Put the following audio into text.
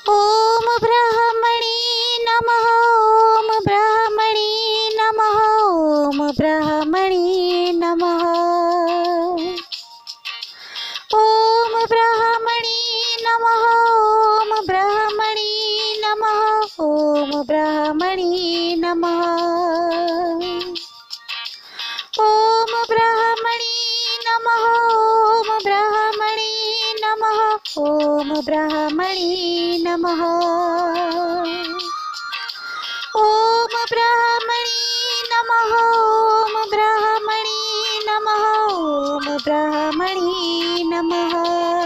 ओम ब्रह्मणे नमः। ओम ब्रह्मणे नमः। ओम ब्रह्मणे नमः। ओम ब्रह्मणे नमः। ओम ब्रह्मणे नमः। ओम ब्रह्मणे नमः। ओम ब्रह्मणे नमः। ओम ब्रह्मणे नमः। ओम ब्रह्मणे नमः। ओम ब्रह्मणे नमः। ओम ब्रह्मणे नमः। ओम ब्रह्मणे नमः।